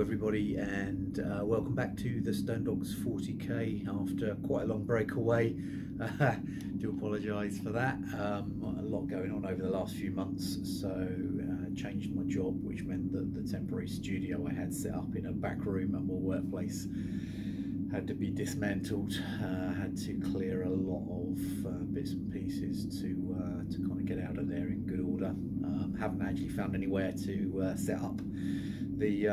everybody, and welcome back to the Stone Dogs 40k after quite a long break away. Do apologise for that. A lot going on over the last few months, so changed my job, which meant that the temporary studio I had set up in a back room at my workplace had to be dismantled. Had to clear a lot of bits and pieces to kind of get out of there in good order. Haven't actually found anywhere to set up the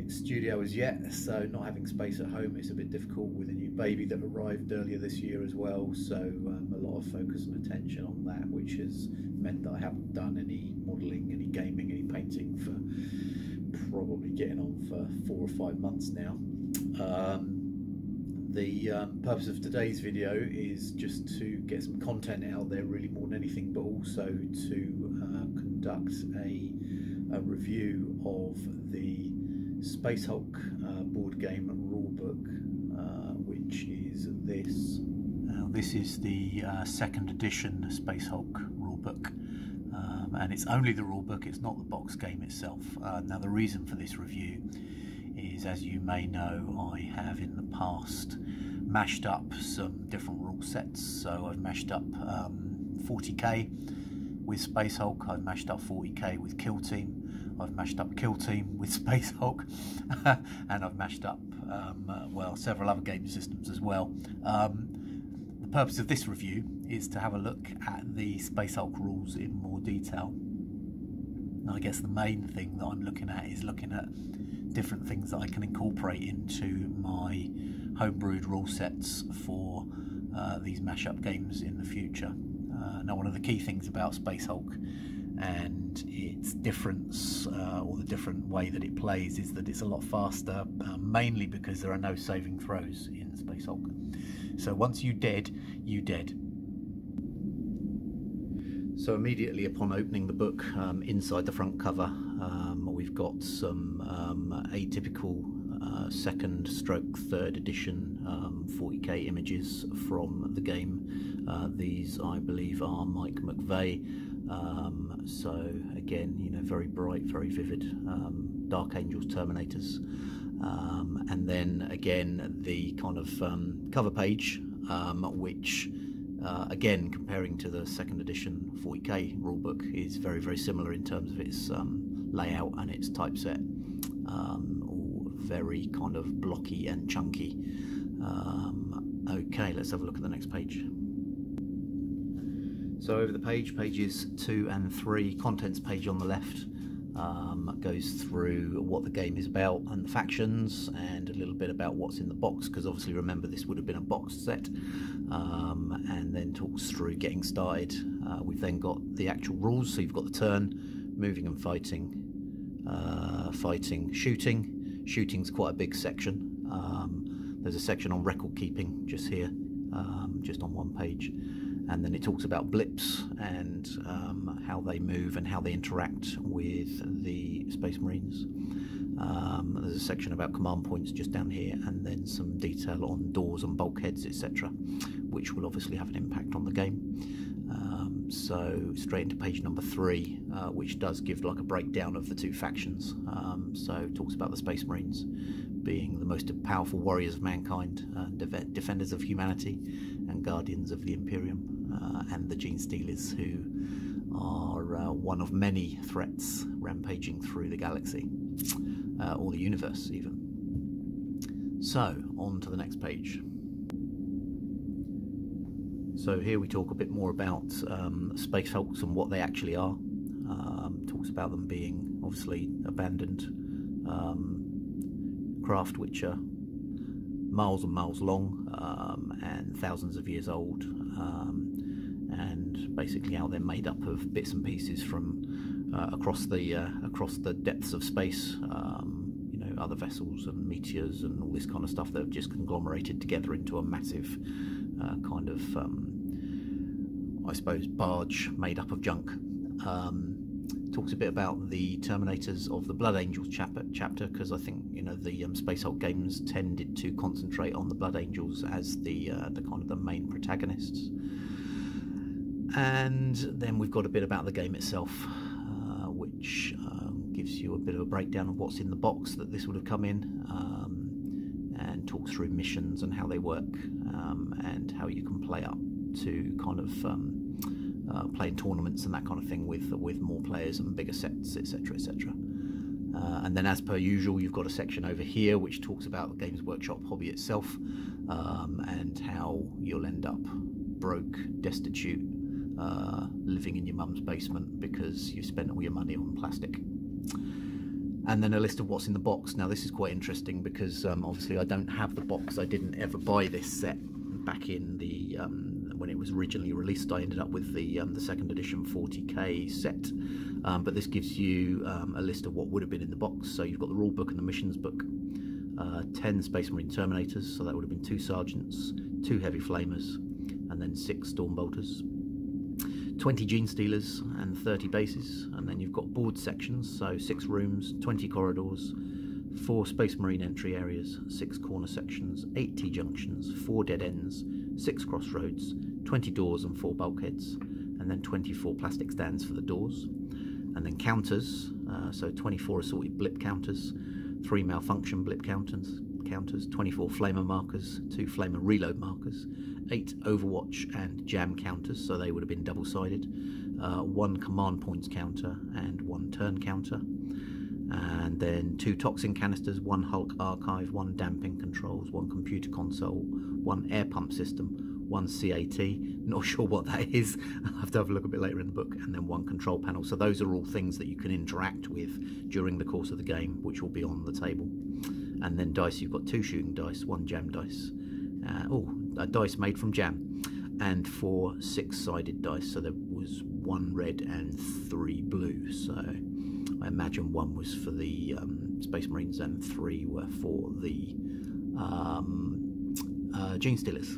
studio as yet, so not having space at home is a bit difficult with a new baby that arrived earlier this year as well, so a lot of focus and attention on that, which has meant that I haven't done any modelling, any gaming, any painting for probably getting on for 4 or 5 months now. The purpose of today's video is just to get some content out there, really more than anything, but also to conduct a review of the Space Hulk board game rulebook, which is this. This is the 2nd edition Space Hulk rulebook, and it's only the rulebook, it's not the box game itself. Now the reason for this review is, as you may know, I have in the past mashed up some different rule sets. So I've mashed up 40k with Space Hulk, I've mashed up 40k with Kill Team, I've mashed up Kill Team with Space Hulk, and I've mashed up well, several other game systems as well. The purpose of this review is to have a look at the Space Hulk rules in more detail. And I guess the main thing that I'm looking at is looking at different things that I can incorporate into my homebrewed rule sets for these mashup games in the future. Now, one of the key things about Space Hulk and its difference, or the different way that it plays, is that it's a lot faster, mainly because there are no saving throws in Space Hulk. So once you dead, you dead. So immediately upon opening the book, inside the front cover, we've got some atypical 2nd stroke 3rd edition 40k images from the game. These, I believe, are Mike McVeigh. So again, you know, very bright, very vivid, Dark Angels Terminators. And then again the kind of cover page, which again, comparing to the 2nd edition 40k rulebook, is very, very similar in terms of its layout and its typeset. All very kind of blocky and chunky. Okay, let's have a look at the next page. So over the page, pages 2 and 3, contents page on the left goes through what the game is about and the factions, and a little bit about what's in the box, because obviously remember this would have been a boxed set, and then talks through getting started. We've then got the actual rules, so you've got the turn, moving and fighting, fighting, shooting. Shooting's quite a big section. There's a section on record keeping just here, just on one page. And then it talks about blips and how they move and how they interact with the Space Marines. There's a section about command points just down here, and then some detail on doors and bulkheads, etc., which will obviously have an impact on the game. So straight into page number 3, which does give like a breakdown of the two factions. So it talks about the Space Marines being the most powerful warriors of mankind, defenders of humanity, and guardians of the Imperium, and the Gene Stealers, who are one of many threats rampaging through the galaxy, or the universe even. So, on to the next page. So here we talk a bit more about Space Hulks and what they actually are. Talks about them being obviously abandoned craft which are miles and miles long, and thousands of years old, and basically how they're made up of bits and pieces from across the depths of space. You know, other vessels and meteors and all this kind of stuff that have just conglomerated together into a massive kind of I suppose barge made up of junk. Talks a bit about the Terminators of the Blood Angels chapter, because I think, you know, the Space Hulk games tended to concentrate on the Blood Angels as the kind of the main protagonists. And then we've got a bit about the game itself, which gives you a bit of a breakdown of what's in the box that this would have come in, and talks through missions and how they work, and how you can play up to kind of play in tournaments and that kind of thing with more players and bigger sets, etc., etc. And then, as per usual, you've got a section over here which talks about the Games Workshop hobby itself, and how you'll end up broke, destitute, living in your mum's basement because you've spent all your money on plastic. And then a list of what's in the box. Now this is quite interesting because obviously I don't have the box. I didn't ever buy this set back in the when it was originally released. I ended up with the second edition 40k set, but this gives you a list of what would have been in the box. So you've got the rule book and the missions book, 10 Space Marine Terminators, so that would have been 2 sergeants, 2 heavy flamers, and then 6 storm bolters, 20 gene stealers and 30 bases. And then you've got board sections, so 6 rooms, 20 corridors, 4 Space Marine entry areas, 6 corner sections, 8 T-junctions, 4 dead ends, 6 crossroads, 20 doors and 4 bulkheads, and then 24 plastic stands for the doors. And then counters, so 24 assorted blip counters, 3 malfunction blip counters, 24 flamer markers, 2 flamer reload markers, 8 overwatch and jam counters, so they would have been double-sided, 1 command points counter and 1 turn counter, and then 2 toxin canisters, 1 Hulk archive, 1 damping controls, 1 computer console, 1 air pump system, 1 CAT, not sure what that is, I'll have to have a look a bit later in the book, and then 1 control panel. So those are all things that you can interact with during the course of the game, which will be on the table. And then dice, you've got 2 shooting dice, 1 jam dice, a dice made from jam, and 4 6-sided dice. So there was 1 red and 3 blue. So I imagine 1 was for the Space Marines and 3 were for the Gene Stealers,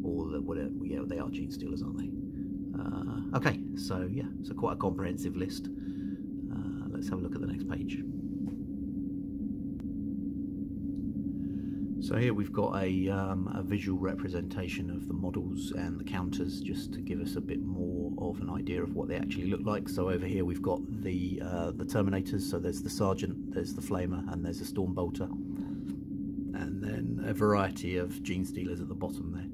or whatever. Yeah, they are Gene Stealers, aren't they? Okay, so yeah, so quite a comprehensive list. Let's have a look at the next page. So here we've got a visual representation of the models and the counters, just to give us a bit more of an idea of what they actually look like. So over here we've got the Terminators. So there's the Sergeant, there's the Flamer, and there's a Storm Bolter, and then a variety of Gene Stealers at the bottom there.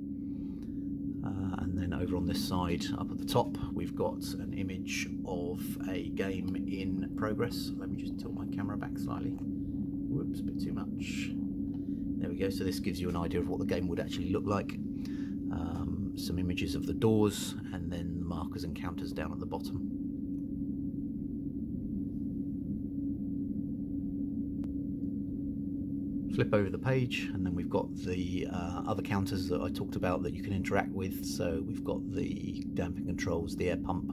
And then over on this side, up at the top, we've got an image of a game in progress. Let me just tilt my camera back slightly. Whoops, a bit too much. There we go. So this gives you an idea of what the game would actually look like. Some images of the doors, and then the markers and counters down at the bottom. Flip over the page, and then we've got the other counters that I talked about that you can interact with. So we've got the damping controls, the air pump,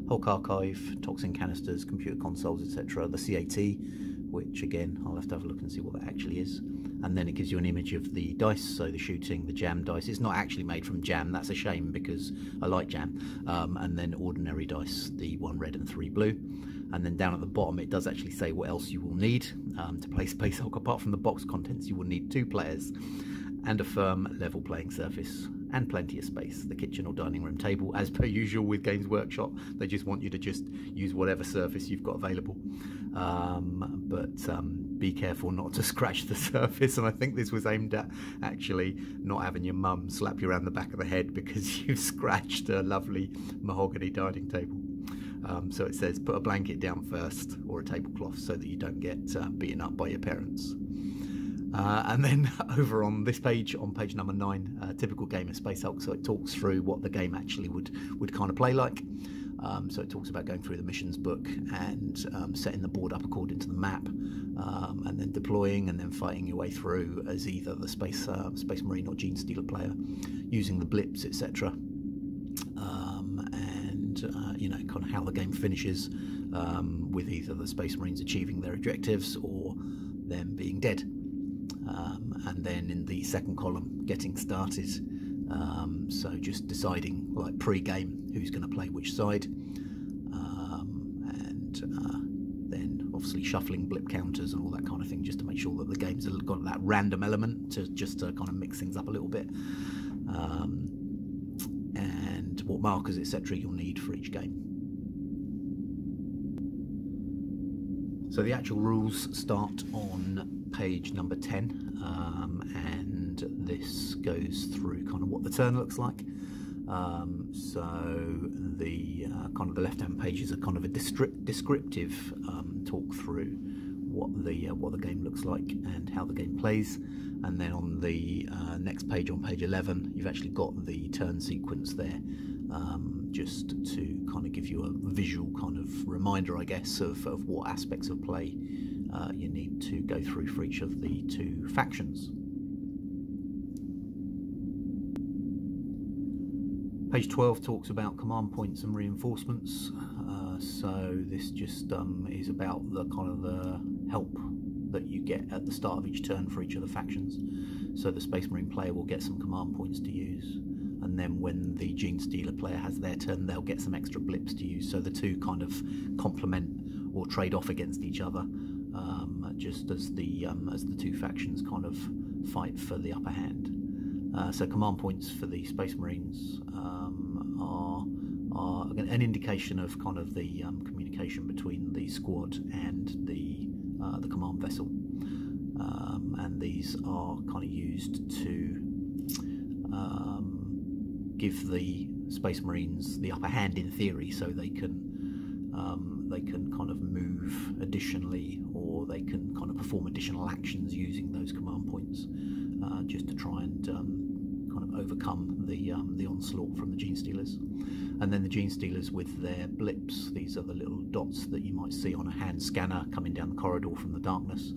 Hulk archive, toxin canisters, computer consoles, etc. The CAT, which again I'll have to have a look and see what that actually is. And then it gives you an image of the dice, so the shooting, the jam dice. It's not actually made from jam, that's a shame because I like jam. And then ordinary dice, the 1 red and 3 blue. And then down at the bottom it does actually say what else you will need to play Space Hulk. Apart from the box contents, you will need 2 players and a firm level playing surface and plenty of space. The kitchen or dining room table, as per usual with Games Workshop, they just want you to just use whatever surface you've got available. Be careful not to scratch the surface, and I think this was aimed at actually not having your mum slap you around the back of the head because you've scratched a lovely mahogany dining table. So it says put a blanket down first, or a tablecloth, so that you don't get beaten up by your parents. And then over on this page, on page number 9, typical game of Space Hulk, so it talks through what the game actually would kind of play like. So it talks about going through the missions book and setting the board up according to the map, and then deploying and then fighting your way through as either the Space Marine or Gene Stealer player, using the blips, etc. You know, kind of how the game finishes, with either the Space Marines achieving their objectives or them being dead. And then in the second column, getting started, so just deciding, like pre-game, who's going to play which side, then obviously shuffling blip counters and all that kind of thing, just to make sure that the game's got that random element to kind of mix things up a little bit, and what markers, etc. you'll need for each game. So the actual rules start on page number 10, and this goes through kind of what the turn looks like. So the kind of the left-hand pages are kind of a descriptive talk through what the game looks like and how the game plays. And then on the next page, on page 11, you've actually got the turn sequence there, just to kind of give you a visual kind of reminder, I guess, of what aspects of play you need to go through for each of the two factions. Page 12 talks about command points and reinforcements. So this just is about the kind of the help that you get at the start of each turn for each of the factions. So the Space Marine player will get some command points to use, and then when the Gene Stealer player has their turn, they'll get some extra blips to use. So the two kind of complement or trade off against each other, just as the two factions kind of fight for the upper hand. So command points for the Space Marines are an indication of kind of the communication between the squad and the command vessel, and these are kind of used to give the Space Marines the upper hand in theory, so they can kind of move additionally, or they can kind of perform additional actions using those command points, just to try and kind of overcome the onslaught from the Gene Stealers. And then the Gene Stealers with their blips, these are the little dots that you might see on a hand scanner coming down the corridor from the darkness.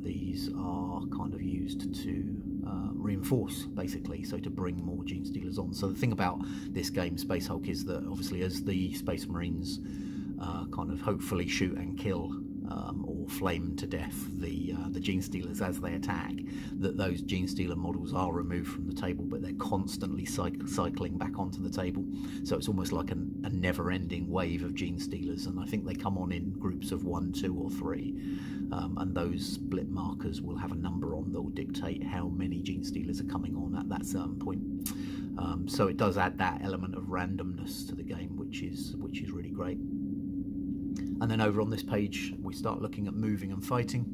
These are kind of used to reinforce, basically, so to bring more Gene Stealers on. So the thing about this game, Space Hulk, is that obviously as the Space Marines kind of hopefully shoot and kill or flame to death the Gene Stealers as they attack, that those Gene Stealer models are removed from the table, but they're constantly cycling back onto the table. So it's almost like a never-ending wave of Gene Stealers, and I think they come on in groups of 1, 2 or 3, and those blip markers will have a number on that will dictate how many Gene Stealers are coming on at that certain point. So it does add that element of randomness to the game, which is really great. And then over on this page we start looking at moving and fighting.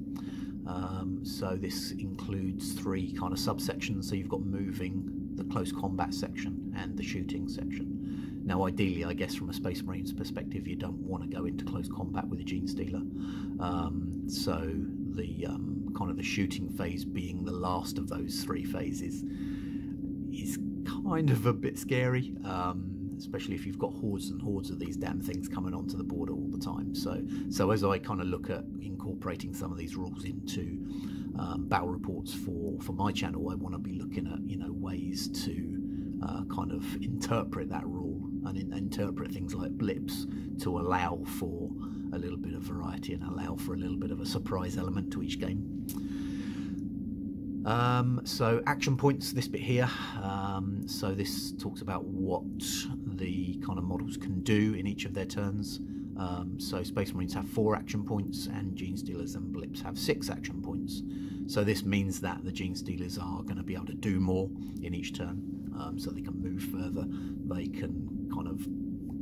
So this includes 3 kind of subsections. So you've got moving, the close combat section, and the shooting section. Now ideally, I guess from a Space Marine's perspective, you don't want to go into close combat with a Gene Stealer. So the kind of the shooting phase being the last of those 3 phases is kind of a bit scary. Especially if you've got hordes and hordes of these damn things coming onto the border all the time. So as I kind of look at incorporating some of these rules into battle reports for my channel, I want to be looking at, you know, ways to kind of interpret that rule and interpret things like blips to allow for a little bit of variety and allow for a little bit of a surprise element to each game. So action points, this bit here. So this talks about what the kind of models can do in each of their turns. So Space Marines have 4 action points, and Gene Stealers and blips have 6 action points. So this means that the Gene Stealers are going to be able to do more in each turn. So they can move further, they can kind of,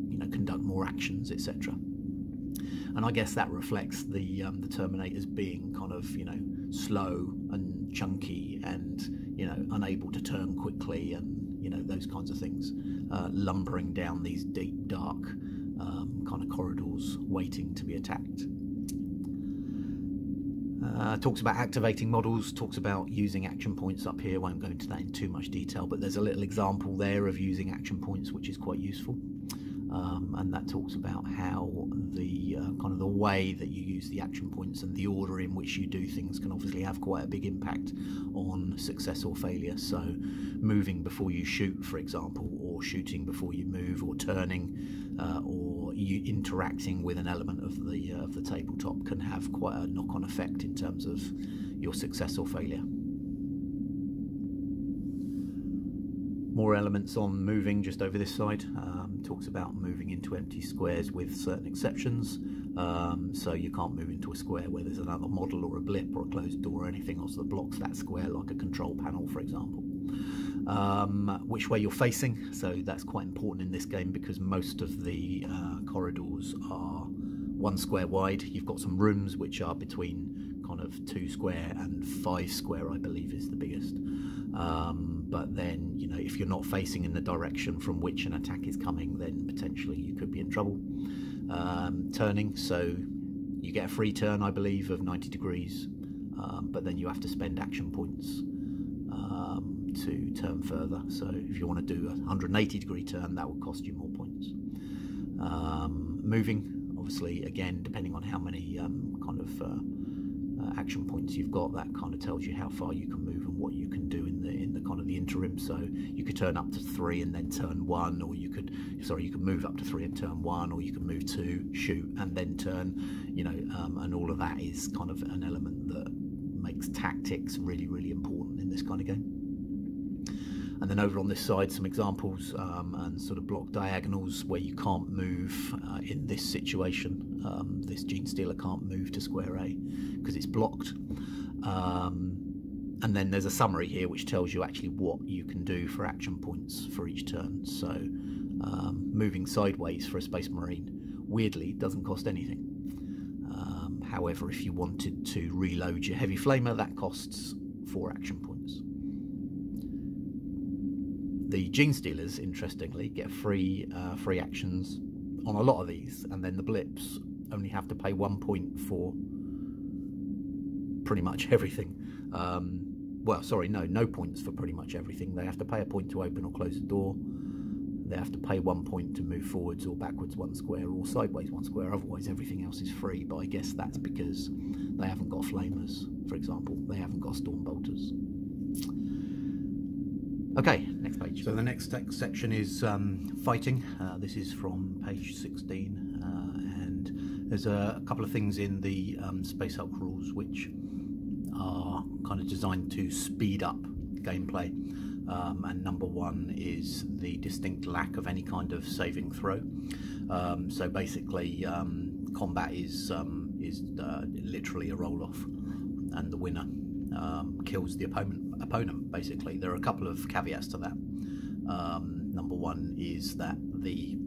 you know, conduct more actions, etc. And I guess that reflects the Terminators being kind of, you know, slow and chunky and, you know, unable to turn quickly and, you know, those kinds of things, lumbering down these deep, dark kind of corridors waiting to be attacked. Talks about activating models, talks about using action points up here. Won't go into that in too much detail, but there's a little example there of using action points, which is quite useful. And that talks about how the kind of the way that you use the action points and the order in which you do things can obviously have quite a big impact on success or failure. So moving before you shoot, for example, or shooting before you move, or turning, or you interacting with an element of the tabletop can have quite a knock-on effect in terms of your success or failure. More elements on moving just over this side. Talks about moving into empty squares with certain exceptions. So you can't move into a square where there's another model or a blip or a closed door or anything else that blocks that square, like a control panel, for example. Which way you're facing, so that's quite important in this game because most of the corridors are 1 square wide. You've got some rooms which are between kind of 2 square and 5 square, I believe is the biggest. But then, you know, if you're not facing in the direction from which an attack is coming, then potentially you could be in trouble. Turning, so you get a free turn, I believe, of 90 degrees, but then you have to spend action points to turn further. So if you want to do a 180 degree turn, that will cost you more points. Moving, obviously, again, depending on how many action points you've got, that kind of tells you how far you can move and what you can do in the kind of the interim. So you could turn up to 3 and then turn 1, or you could move up to 3 and turn 1, or you could move 2, shoot and then turn, you know, and all of that is kind of an element that makes tactics really, really important in this kind of game. And then over on this side, some examples and sort of block diagonals where you can't move in this situation. This Genestealer can't move to square A because it's blocked. And then there's a summary here which tells you actually what you can do for action points for each turn. So moving sideways for a Space Marine, weirdly, doesn't cost anything. However, if you wanted to reload your Heavy Flamer, that costs 4 action points. The Genestealers, interestingly, get free actions on a lot of these, and then the Blips only have to pay 1 point for pretty much everything. Well, sorry, no points for pretty much everything. They have to pay a point to open or close the door. They have to pay 1 point to move forwards or backwards 1 square, or sideways 1 square. Otherwise, everything else is free. But I guess that's because they haven't got flamers, for example. They haven't got storm bolters. Okay, next page. So the next section is fighting. This is from page 16, and there's a couple of things in the Space Hulk rules which are kind of designed to speed up gameplay. And number 1 is the distinct lack of any kind of saving throw. So basically, combat is literally a roll-off, and the winner kills the opponent. Basically, there are a couple of caveats to that. Number 1 is that the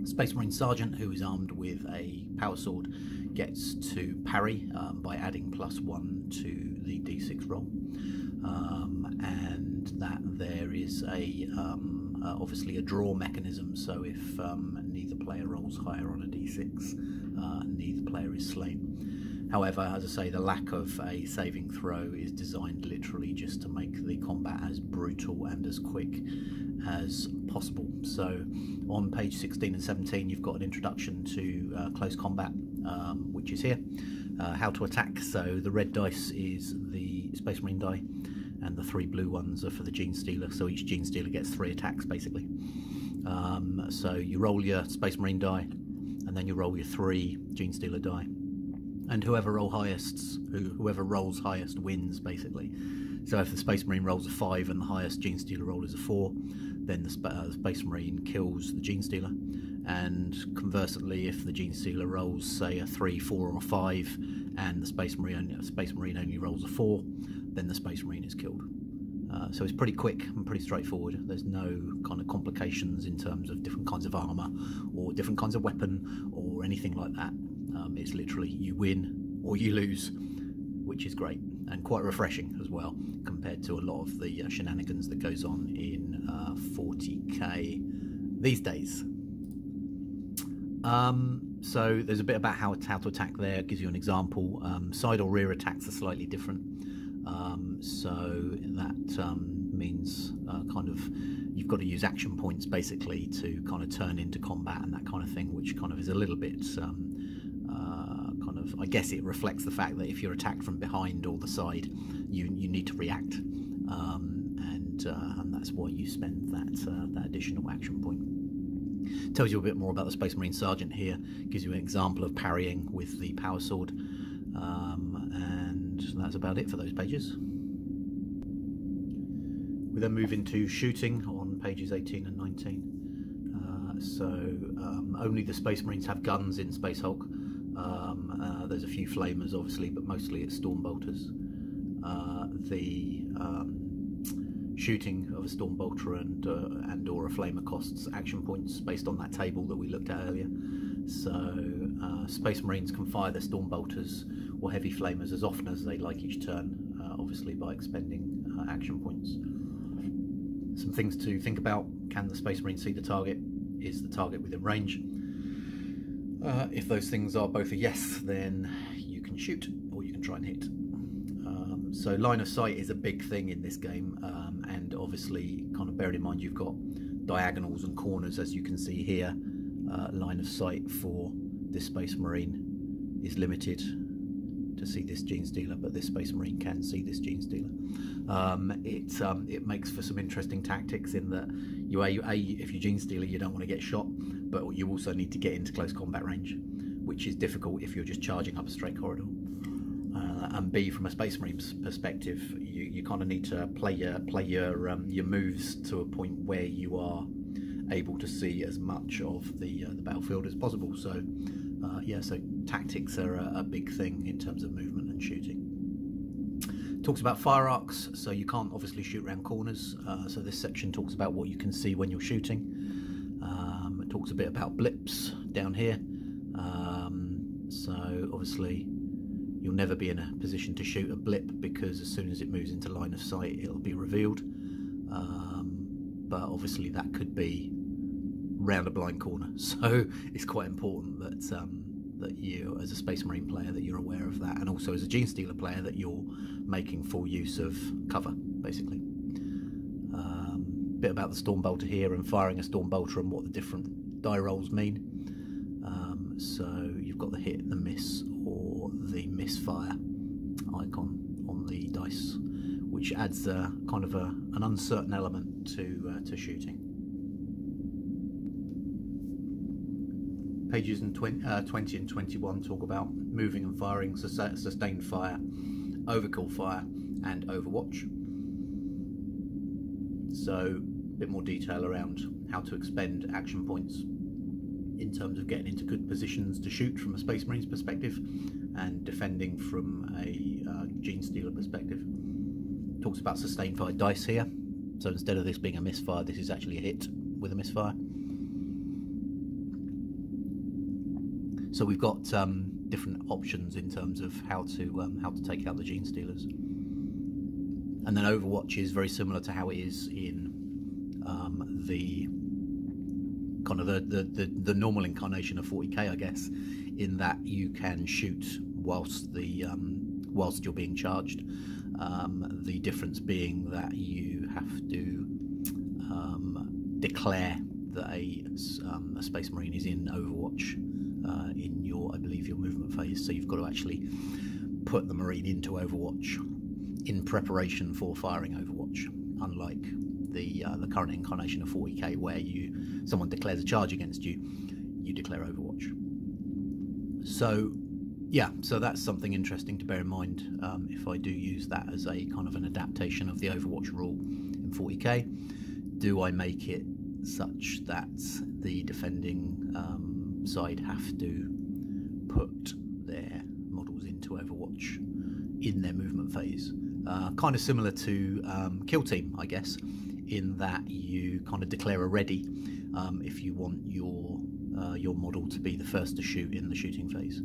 Space Marine Sergeant, who is armed with a power sword, gets to parry by adding +1 to the d6 roll, and that there is obviously a draw mechanism. So if neither player rolls higher on a d6, neither player is slain. However, as I say, the lack of a saving throw is designed literally just to make the combat as brutal and as quick as possible. So on page 16 and 17, you've got an introduction to close combat, which is here. How to attack. So the red dice is the Space Marine die, and the 3 blue ones are for the Genestealer. So each Genestealer gets 3 attacks, basically. So you roll your Space Marine die, and then you roll your 3 Genestealer die. And whoever rolls highest wins, basically. So if the Space Marine rolls a 5 and the highest Genestealer roll is a 4, then the Space Marine kills the Genestealer. And conversely, if the Genestealer rolls, say, a 3, 4, or a 5, and the Space Marine only rolls a 4, then the Space Marine is killed. So it's pretty quick and pretty straightforward. There's no kind of complications in terms of different kinds of armour or different kinds of weapon or anything like that. It's literally you win or you lose, which is great and quite refreshing as well, compared to a lot of the shenanigans that goes on in 40k these days. So there's a bit about how to attack there. It gives you an example. Side or rear attacks are slightly different. So that means kind of you've got to use action points basically to kind of turn into combat and that kind of thing, which kind of is a little bit kind of, I guess it reflects the fact that if you're attacked from behind or the side, you need to react, and that's why you spend that additional action point. Tells you a bit more about the Space Marine Sergeant here. Gives you an example of parrying with the power sword, and that's about it for those pages. We then move into shooting on pages 18 and 19. Only the Space Marines have guns in Space Hulk. There's a few flamers, obviously, but mostly it's storm bolters. The shooting of a storm bolter and or a flamer costs action points based on that table that we looked at earlier. So Space Marines can fire their Storm Bolters or Heavy Flamers as often as they like each turn, obviously by expending action points. Some things to think about: can the Space Marine see the target? Is the target within range? If those things are both a yes, then you can shoot or you can try and hit. So line of sight is a big thing in this game, and obviously kind of bearing in mind you've got diagonals and corners, as you can see here. Line of sight for this Space Marine is limited to see this Gene Stealer, but this Space Marine can see this Gene Stealer. It makes for some interesting tactics in that if you're Gene Stealer, you don't want to get shot, but you also need to get into close combat range, which is difficult if you're just charging up a straight corridor. And B, from a Space Marine's perspective, you kind of need to play your moves to a point where you are able to see as much of the battlefield as possible. So yeah, so tactics are a big thing in terms of movement and shooting. Talks about fire arcs, so you can't obviously shoot around corners. So this section talks about what you can see when you're shooting. It talks a bit about blips down here. So obviously you'll never be in a position to shoot a blip, because as soon as it moves into line of sight, it'll be revealed. But obviously that could be round a blind corner, so it's quite important that you, as a Space Marine player, that you're aware of that, and also as a Gene Stealer player, that you're making full use of cover, basically. Bit about the Storm Bolter here and firing a Storm Bolter and what the different die rolls mean. So you've got the hit, the miss, or the misfire icon on the dice, which adds kind of an uncertain element to shooting. Pages 20 and 21 talk about moving and firing, sustained fire, overkill fire, and overwatch. So a bit more detail around how to expend action points in terms of getting into good positions to shoot from a Space Marine's perspective, and defending from a Gene Stealer perspective. Talks about sustained fire dice here. So instead of this being a misfire, this is actually a hit with a misfire. So we've got different options in terms of how to take out the Gene Stealers. And then Overwatch is very similar to how it is in the kind of the normal incarnation of 40k, I guess, in that you can shoot whilst you're being charged. The difference being that you have to declare that a Space Marine is in Overwatch in your, I believe, your movement phase. So you've got to actually put the Marine into Overwatch in preparation for firing Overwatch, unlike the current incarnation of 40k, where someone declares a charge against you, you declare Overwatch. So yeah, so that's something interesting to bear in mind if I do use that as a kind of an adaptation of the Overwatch rule in 40k. Do I make it such that the defending side have to put their models into Overwatch in their movement phase? Kind of similar to Kill Team, I guess, in that you kind of declare a ready if you want your model to be the first to shoot in the shooting phase.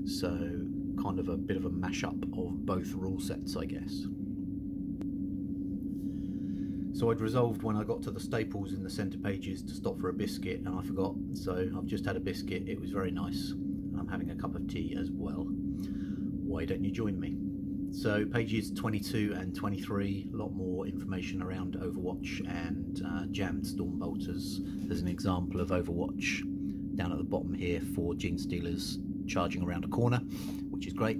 So kind of a bit of a mashup of both rule sets, I guess. So I'd resolved when I got to the staples in the centre pages to stop for a biscuit, and I forgot, so I've just had a biscuit. It was very nice. I'm having a cup of tea as well. Why don't you join me? So pages 22 and 23, a lot more information around Overwatch and jammed Storm Bolters. There's an example of Overwatch down at the bottom here for Gene Stealers charging around a corner, which is great.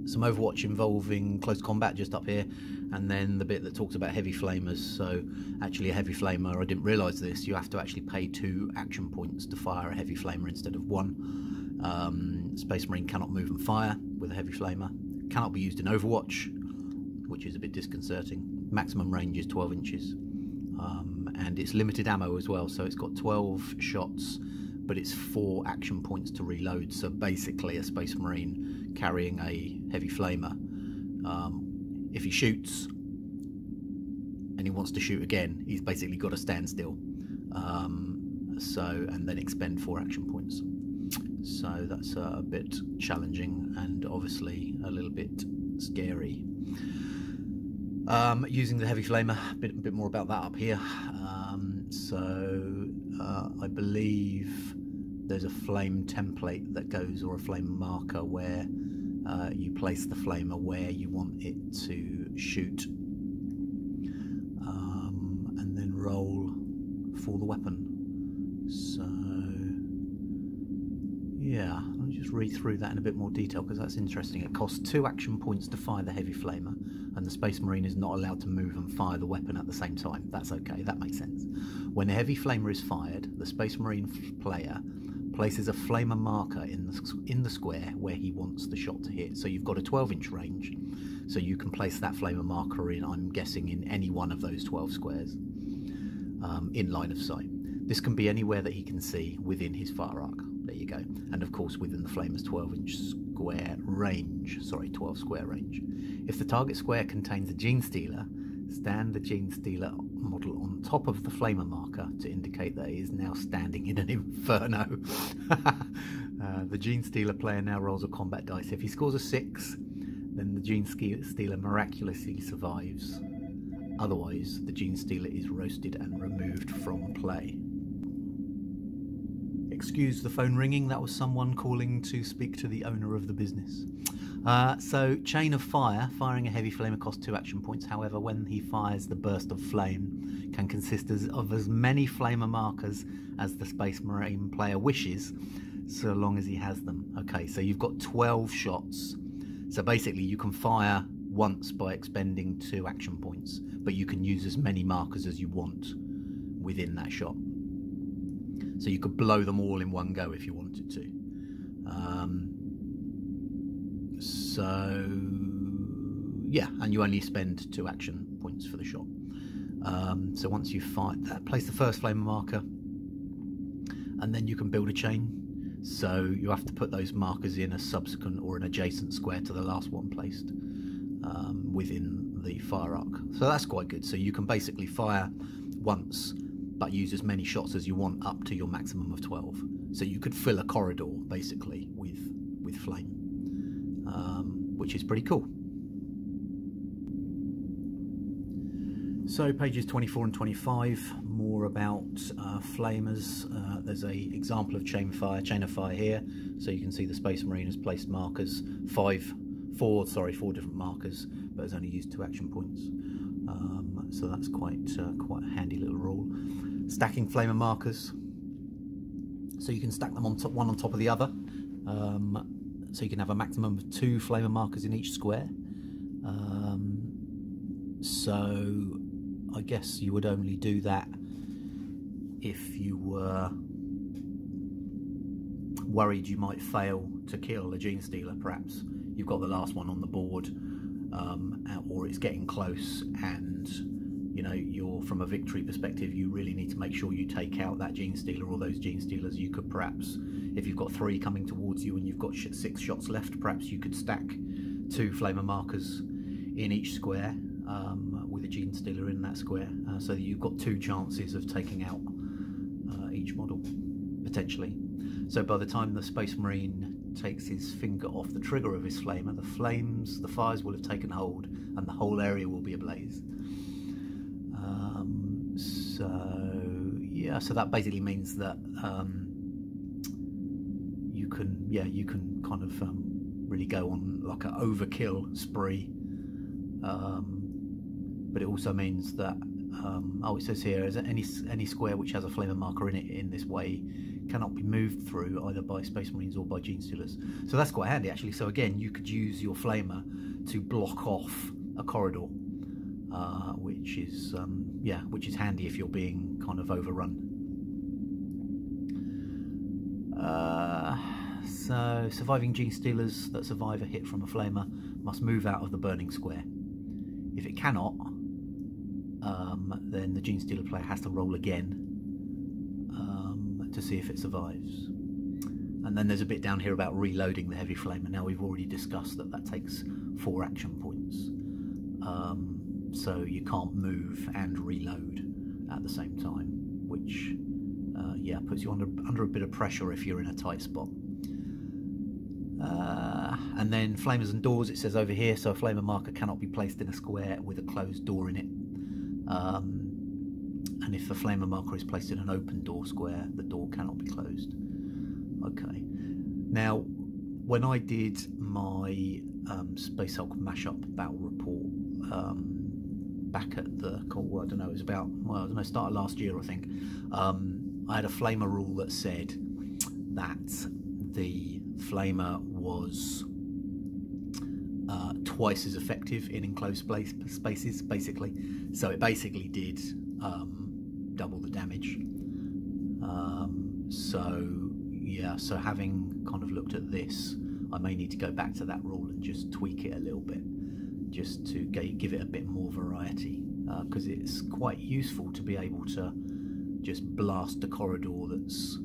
Some Overwatch involving close combat just up here, and then the bit that talks about heavy flamers. So actually a heavy flamer, I didn't realise this, you have to actually pay 2 action points to fire a heavy flamer instead of 1. Space Marine cannot move and fire with a heavy flamer, cannot be used in Overwatch, which is a bit disconcerting. Maximum range is 12 inches, and it's limited ammo as well, so it's got 12 shots, but it's 4 action points to reload. So basically a Space Marine carrying a heavy flamer, if he shoots and he wants to shoot again, he's basically got to stand still, and then expend 4 action points. So that's a bit challenging and obviously a little bit scary. Using the heavy flamer, a bit more about that up here. I believe there's a flame template that goes, or a flame marker, where you place the flamer where you want it to shoot, and then roll for the weapon. So yeah, I'll just read through that in a bit more detail because that's interesting. It costs 2 action points to fire the heavy flamer, and the Space Marine is not allowed to move and fire the weapon at the same time. That's okay, that makes sense. When the heavy flamer is fired, the Space Marine player places a flamer marker in the square where he wants the shot to hit. So you've got a 12-inch range, so you can place that flamer marker in, I'm guessing, in any one of those 12 squares in line of sight. This can be anywhere that he can see within his fire arc. There you go. And of course within the flamer's 12-inch square range. Sorry, 12 square range. If the target square contains a Gene Stealer, stand the Gene Stealer model on top of the flamer marker to indicate that he is now standing in an inferno. The Gene Stealer player now rolls a combat dice. If he scores a 6, then the Gene Stealer miraculously survives. Otherwise, the Gene Stealer is roasted and removed from play. Excuse the phone ringing, that was someone calling to speak to the owner of the business. So, Chain of Fire, firing a heavy flamer costs 2 action points. However, when he fires, the burst of flame can consist of as many flamer markers as the Space Marine player wishes, so long as he has them. Okay, so you've got 12 shots. So basically you can fire once by expending 2 action points, but you can use as many markers as you want within that shot. So you could blow them all in one go if you wanted to. So yeah, and you only spend 2 action points for the shot. So once you fight that, place the first flamer marker, and then you can build a chain. So you have to put those markers in a subsequent or an adjacent square to the last one placed within the fire arc. So that's quite good. So you can basically fire once, but use as many shots as you want up to your maximum of 12. So you could fill a corridor basically with flame, which is pretty cool. So pages 24 and 25, more about flamers. There's a example of chain of fire here, so you can see the Space Marine has placed markers, four different markers, but has only used 2 action points. So that's quite a handy little rule. Stacking flamer markers, so you can stack them one on top of the other. So you can have a maximum of 2 flamer markers in each square. So I guess you would only do that if you were worried you might fail to kill a Gene Stealer. Perhaps you've got the last one on the board, or it's getting close, and you know, you're, from a victory perspective, you really need to make sure you take out that Gene Stealer or those Gene Stealers. You could perhaps, if you've got 3 coming towards you and you've got 6 shots left, perhaps you could stack 2 flamer markers in each square, with a Gene Stealer in that square, so that you've got 2 chances of taking out each model, potentially. So by the time the Space Marine takes his finger off the trigger of his flamer, the fires will have taken hold and the whole area will be ablaze. So yeah, so that basically means that you can kind of really go on like an overkill spree. But it also means that it says here, is that any square which has a flamer marker in it in this way cannot be moved through either by Space Marines or by Gene Stealers. So that's quite handy actually. So again, you could use your flamer to block off a corridor, which is handy if you're being kind of overrun. So surviving Gene Stealers that survive a hit from a flamer must move out of the burning square. If it cannot, then the Gene Stealer player has to roll again to see if it survives. And then there's a bit down here about reloading the heavy flamer. Now we've already discussed that takes 4 action points, so you can't move and reload at the same time, which yeah, puts you under a bit of pressure if you're in a tight spot. And then flamers and doors, it says over here, so a flamer marker cannot be placed in a square with a closed door in it. And if a flamer marker is placed in an open door square, the door cannot be closed. Okay. Now, when I did my Space Hulk mashup battle report back at the, I don't know, it was about, well, I don't know, start of last year, I think. I had a flamer rule that said that the flamer was twice as effective in enclosed spaces, basically. So it basically did double the damage. So yeah, so having kind of looked at this, I may need to go back to that rule and just tweak it a little bit, just to give it a bit more variety, because it's quite useful to be able to just blast a corridor that's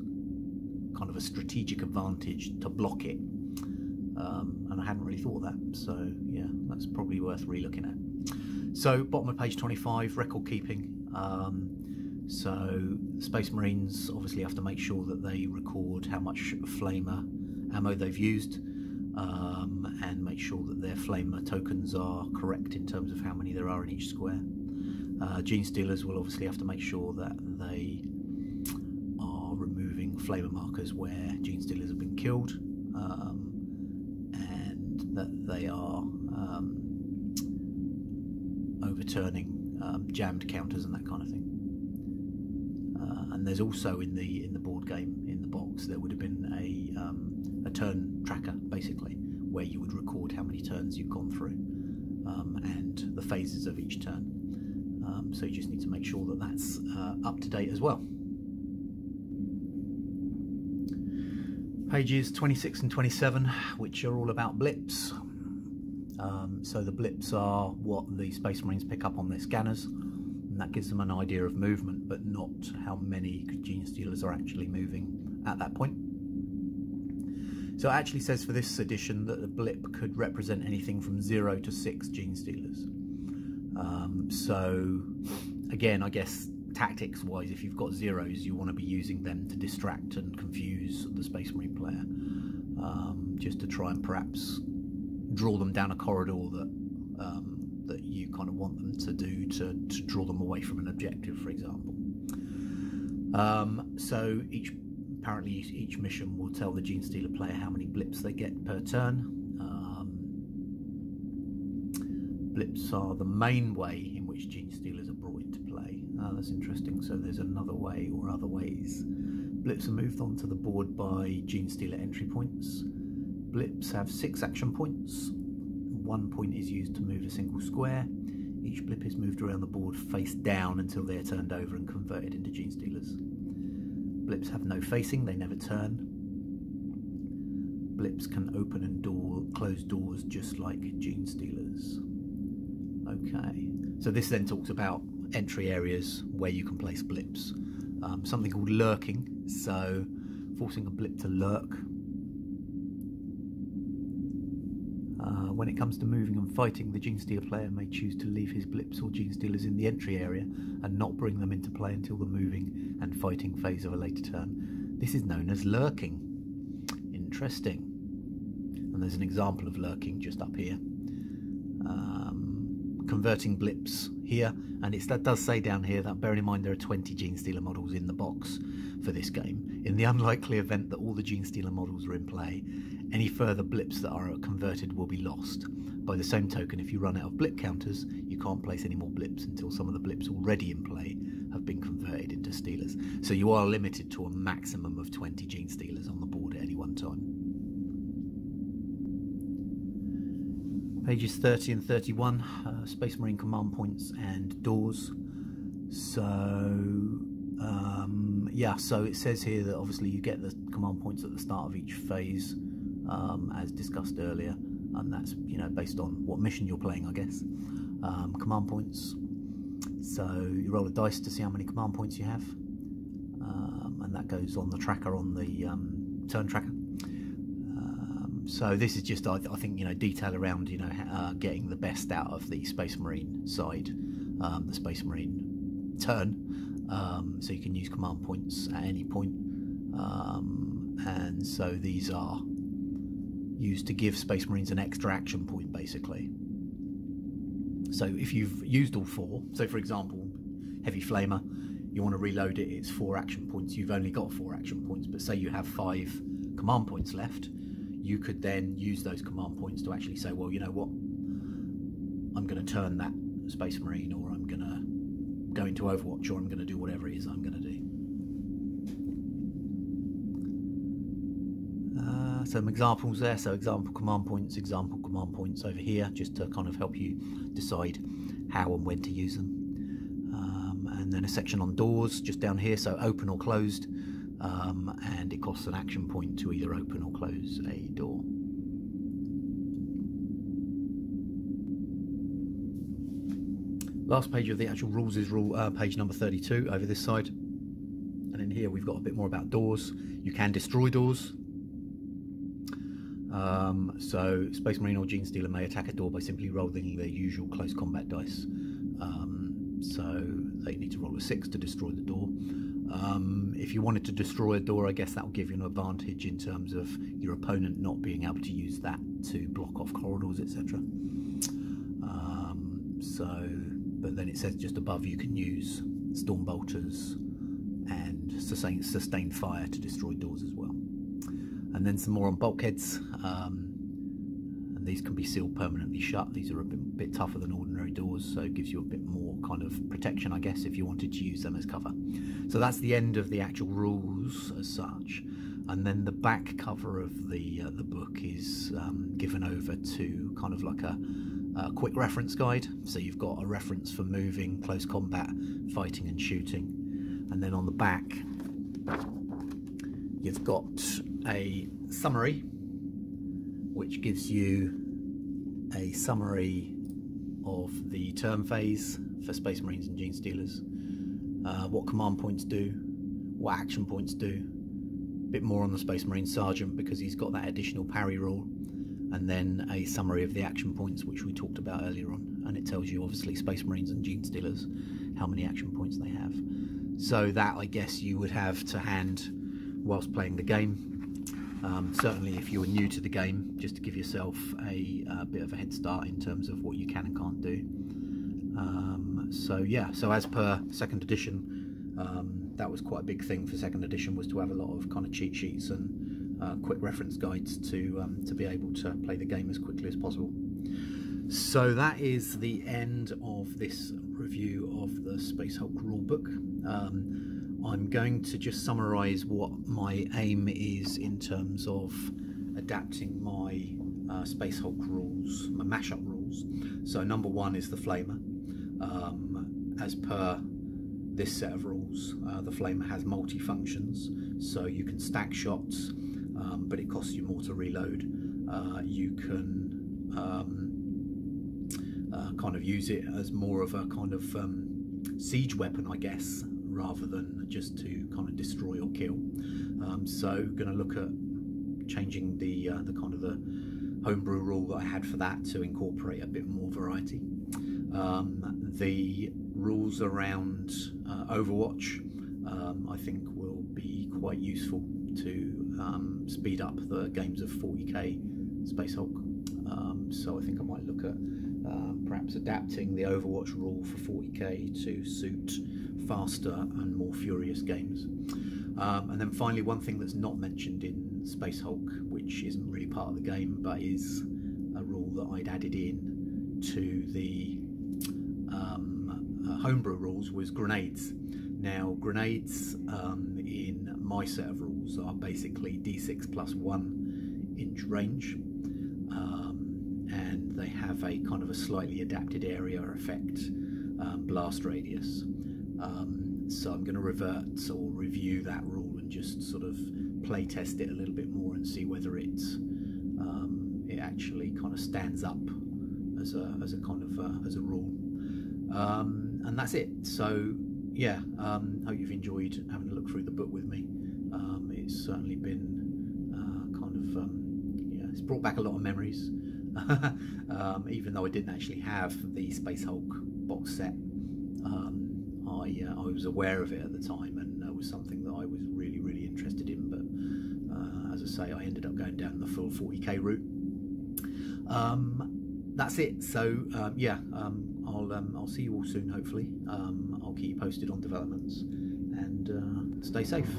kind of a strategic advantage to block it. And I hadn't really thought of that, so yeah, that's probably worth re-looking at. So bottom of page 25, record keeping. So Space Marines obviously have to make sure that they record how much flamer ammo they've used, and make sure that their flamer tokens are correct in terms of how many there are in each square. Gene Stealers will obviously have to make sure that they are removing flamer markers where Gene Stealers have been killed, and that they are overturning jammed counters and that kind of thing. And there's also in the board game, in the box, there would have been a turn tracker, basically, where you would record how many turns you've gone through, and the phases of each turn. So you just need to make sure that that's up to date as well. Pages 26 and 27, which are all about blips. So the blips are what the Space Marines pick up on their scanners, and that gives them an idea of movement, but not how many Gene Stealers are actually moving at that point. So it actually says for this edition that the blip could represent anything from 0 to 6 Gene Stealers. So again, I guess tactics wise, if you've got zeros, you want to be using them to distract and confuse the Space Marine player, just to try and perhaps draw them down a corridor that you kind of want them to do to draw them away from an objective, for example. So apparently each mission will tell the Gene Stealer player how many blips they get per turn. Blips are the main way in which Gene Stealers are brought into play. That's interesting. So there's another way or other ways. Blips are moved onto the board by Gene Stealer entry points. Blips have 6 action points. 1 point is used to move a single square. Each blip is moved around the board face down until they are turned over and converted into Gene Stealers. Blips have no facing, they never turn. Blips can open and close doors just like Gene Stealers. Okay, so this then talks about entry areas where you can place blips. Something called lurking, so forcing a blip to lurk. When it comes to moving and fighting, the Gene Stealer player may choose to leave his blips or Gene Stealers in the entry area and not bring them into play until the moving and fighting phase of a later turn. This is known as lurking. Interesting. And there's an example of lurking just up here. Converting blips here, and that does say down here that, bearing in mind there are 20 Gene Stealer models in the box for this game, in the unlikely event that all the Gene Stealer models are in play, any further blips that are converted will be lost. By the same token, if you run out of blip counters, you can't place any more blips until some of the blips already in play have been converted into Stealers. So you are limited to a maximum of 20 Gene Stealers on the board at any one time. Pages 30 and 31, Space Marine command points and doors. So yeah, so it says here that obviously you get the command points at the start of each phase, as discussed earlier, and that's, you know, based on what mission you're playing, I guess. Command points, so you roll a dice to see how many command points you have, and that goes on the tracker, on the turn tracker. So this is just, I think, you know, detail around, you know, getting the best out of the Space Marine side, the Space Marine turn, so you can use command points at any point, and so these are used to give Space Marines an extra action point, basically. So if you've used all 4, so for example, Heavy Flamer, you want to reload it, it's 4 action points, you've only got 4 action points, but say you have 5 command points left, you could then use those command points to actually say, well, you know what, I'm going to turn that Space Marine, or I'm going to go into Overwatch, or I'm going to do whatever it is I'm going to do. Some examples there, so example command points over here, just to kind of help you decide how and when to use them. And then a section on doors just down here, so open or closed, and it costs an action point to either open or close a door. Last page of the actual rules is page number 32 over this side, and in here we've got a bit more about doors. You can destroy doors. So Space Marine or Genestealer may attack a door by simply rolling their usual close combat dice. So they need to roll a 6 to destroy the door. If you wanted to destroy a door, I guess that will give you an advantage in terms of your opponent not being able to use that to block off corridors, etc. But then it says just above you can use Storm Bolters and sustained fire to destroy doors as well. And then some more on bulkheads, and these can be sealed permanently shut. These are a bit tougher than ordinary doors, so it gives you a bit more kind of protection, I guess, if you wanted to use them as cover. So that's the end of the actual rules as such, and then the back cover of the book is given over to kind of like a quick reference guide. So you've got a reference for moving, close combat, fighting and shooting, and then on the back you've got a summary which gives you a summary of the turn phase for Space Marines and Genestealers, what command points do, what action points do, a bit more on the Space Marine Sergeant because he's got that additional parry rule, and then a summary of the action points which we talked about earlier on, and it tells you obviously Space Marines and Genestealers how many action points they have. So that, I guess, you would have to hand whilst playing the game. Certainly if you're new to the game, just to give yourself a bit of a head start in terms of what you can and can't do. So yeah, so as per second edition, that was quite a big thing for second edition, was to have a lot of kind of cheat sheets and quick reference guides to be able to play the game as quickly as possible. So that is the end of this review of the Space Hulk rulebook. I'm going to just summarise what my aim is in terms of adapting my Space Hulk rules, my mashup rules. So number 1 is the Flamer. As per this set of rules, the Flamer has multi-functions, so you can stack shots, but it costs you more to reload. You can kind of use it as more of a kind of siege weapon, I guess, rather than just to kind of destroy or kill. So going to look at changing the kind of the homebrew rule that I had for that to incorporate a bit more variety. The rules around Overwatch I think will be quite useful to speed up the games of 40k Space Hulk. So I think I might look at perhaps adapting the Overwatch rule for 40k to suit faster and more furious games. And then finally, one thing that's not mentioned in Space Hulk, which isn't really part of the game but is a rule that I'd added in to the homebrew rules, was grenades. Now grenades in my set of rules are basically d6 plus 1 inch range, and they have a kind of a slightly adapted area effect, blast radius. So I'm going to revert or review that rule and just sort of play test it a little bit more and see whether it actually kind of stands up as a kind of as a rule. And that's it. So yeah, hope you've enjoyed having a look through the book with me. It's certainly been yeah, it's brought back a lot of memories. Even though I didn't actually have the Space Hulk box set, I was aware of it at the time, and was something that I was really interested in. But as I say, I ended up going down the full 40k route. That's it. So yeah, I'll see you all soon. Hopefully, I'll keep you posted on developments, and stay safe.